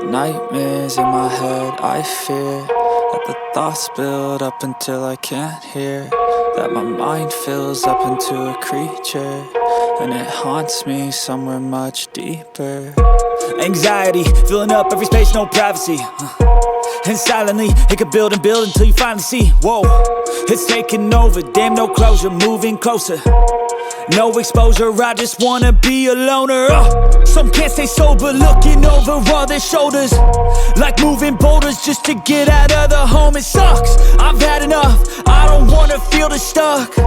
nightmares in my head, I fear that the thoughts build up until I can't hear, that my mind fills up into a creature, and it haunts me somewhere much deeper. Anxiety, filling up every space, no privacy. And silently, it could build and build until you finally see, whoa, it's taking over, damn no closure, moving closer. No exposure, I just wanna be a loner. Some can't stay sober, looking over all their shoulders, like moving boulders just to get out of the home. It sucks, I've had enough, I don't wanna feel stuck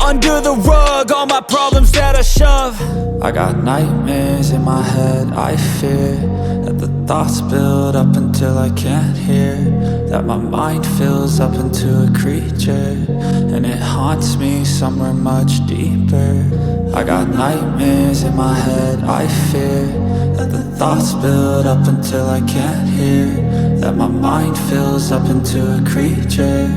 under the rug, all my problems that I shove. I got nightmares in my head, I fear that the thoughts build up until I can't hear, that my mind fills up into a creature, and it haunts me somewhere much deeper. I got nightmares in my head, I fear that the thoughts build up until I can't hear, that my mind fills up into a creature,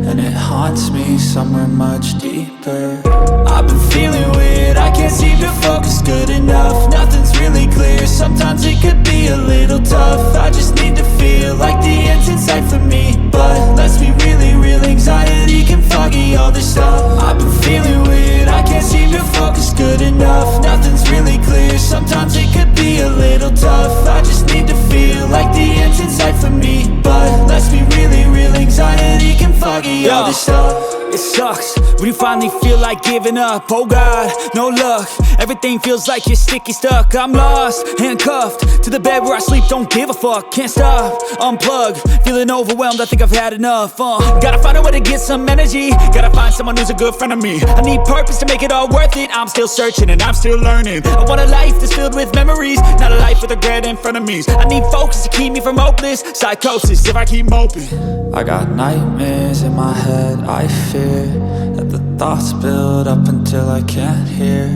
and it haunts me somewhere much deeper. I've been feeling weird, I can't seem to focus good enough, nothing's really clear, sometimes it could be a little tough. I just need to feel like the end's in sight for me, but let's be really real, anxiety can foggy all this stuff. I've been feeling weird, I can't seem to focus good enough, nothing's really clear, sometimes it could be a little tough. I just need to feel like the end's in sight for me, but let's be really real, anxiety can foggy all this stuff. It sucks when you finally feel like giving up. Oh God, no luck, everything feels like you're sticky stuck. I'm lost, handcuffed to the bed where I sleep, don't give a fuck. Can't stop, unplug, feeling overwhelmed, I think I've had enough. Gotta find a way to get some energy, gotta find someone who's a good friend of me. I need purpose to make it all worth it, I'm still searching and I'm still learning. I want a life that's filled with memories, not a life with regret in front of me. I need focus to keep me from hopeless psychosis if I keep moping. I got nightmares in my head, I fear that the thoughts build up until I can't hear,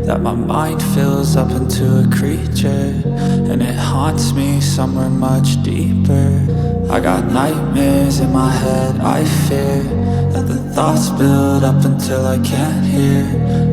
that my mind fills up into a creature, and it haunts me somewhere much deeper. I got nightmares in my head, I fear that the thoughts build up until I can't hear,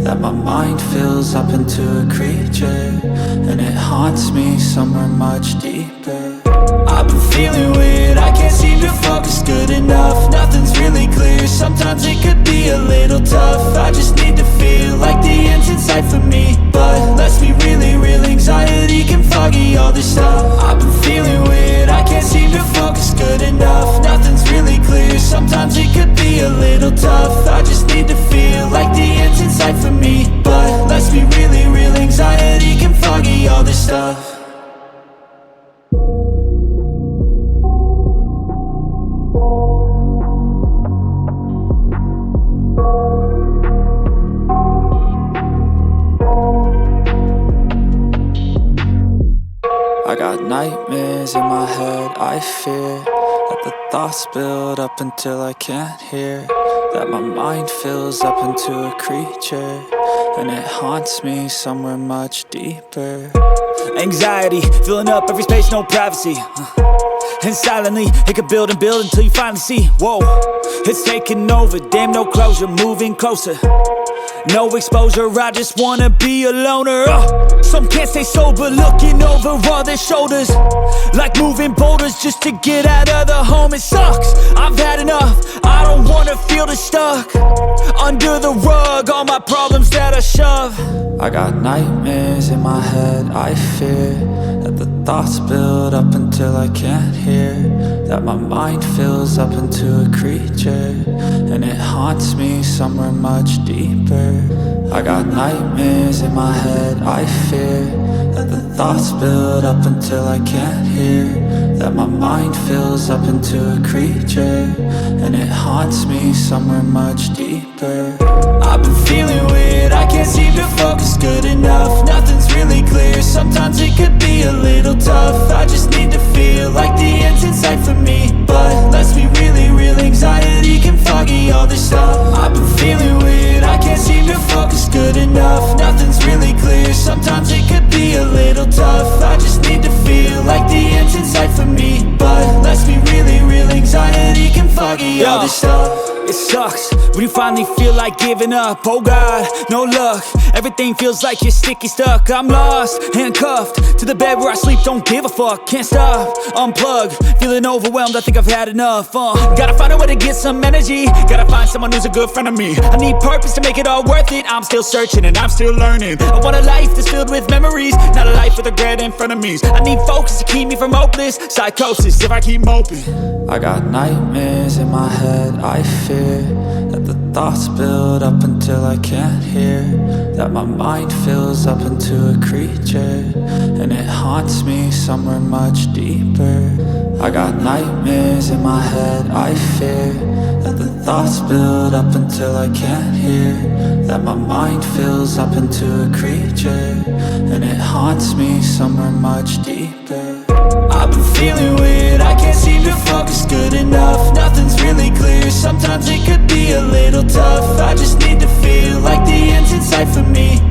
that my mind fills up into a creature, and it haunts me somewhere much deeper. I've been feeling weird, I can't seem to focus good enough, nothing's really clear, sometimes it could be a little tough. I just need to feel like the end's in sight for me, but let's be really real, anxiety can foggy all this stuff. I've been feeling weird, I can't seem to focus good enough, nothing's really clear, sometimes it could be a little tough. I just need to feel like the end's in sight for me, but let's be really real, anxiety can foggy all this stuff. I got nightmares in my head, I fear that the thoughts build up until I can't hear, that my mind fills up into a creature, and it haunts me somewhere much deeper. Anxiety, filling up every space, no privacy. And silently, it could build and build until you finally see, whoa, it's taking over, damn no closure, moving closer. No exposure, I just wanna be a loner. Some can't stay sober, looking over all their shoulders, like moving boulders just to get out of the home. It sucks, I've had enough, I don't wanna feel stuck under the rug, all my problems that I shove. I got nightmares in my head, I fear that the thoughts build up until I can't hear, that my mind fills up into a creature, and it haunts me somewhere much deeper. I got nightmares in my head, I fear that the thoughts build up until I can't hear, that my mind fills up into a creature, and it haunts me somewhere much deeper. I've been feeling weird, I can't seem to focus good enough, nothing's really clear, sometimes it could be a little tough. I just need to feel like the end's in sight for me, but let's be really real, anxiety can foggy all this stuff. I've been feeling weird, I can't seem to focus good enough, nothing's really clear, sometimes it could be a little tough. I just need to feel like the end's in sight for me, but let's be really real, anxiety can foggy all this stuff. It sucks when you finally feel like giving up. Oh God, no luck. Everything feels like you're sticky stuck. I'm lost, handcuffed to the bed where I sleep. Don't give a fuck, can't stop, unplug. Feeling overwhelmed, I think I've had enough. Gotta find a way to get some energy. Gotta find someone who's a good friend of me. I need purpose to make it all worth it. I'm still searching and I'm still learning. I want a life that's filled with memories, not a life with regret and frenemies. I need focus to keep me from hopeless psychosis if I keep moping. I got nightmares in my head, I fear that the thoughts build up until I can't hear, that my mind fills up into a creature, and it haunts me somewhere much deeper. I got nightmares in my head, I fear that the thoughts build up until I can't hear, that my mind fills up into a creature, and it haunts me somewhere much deeper. I've been feeling weird, I can't seem to focus good enough. Nothing's really clear, sometimes it could be a little tough. I just need to feel like the end's in sight for me.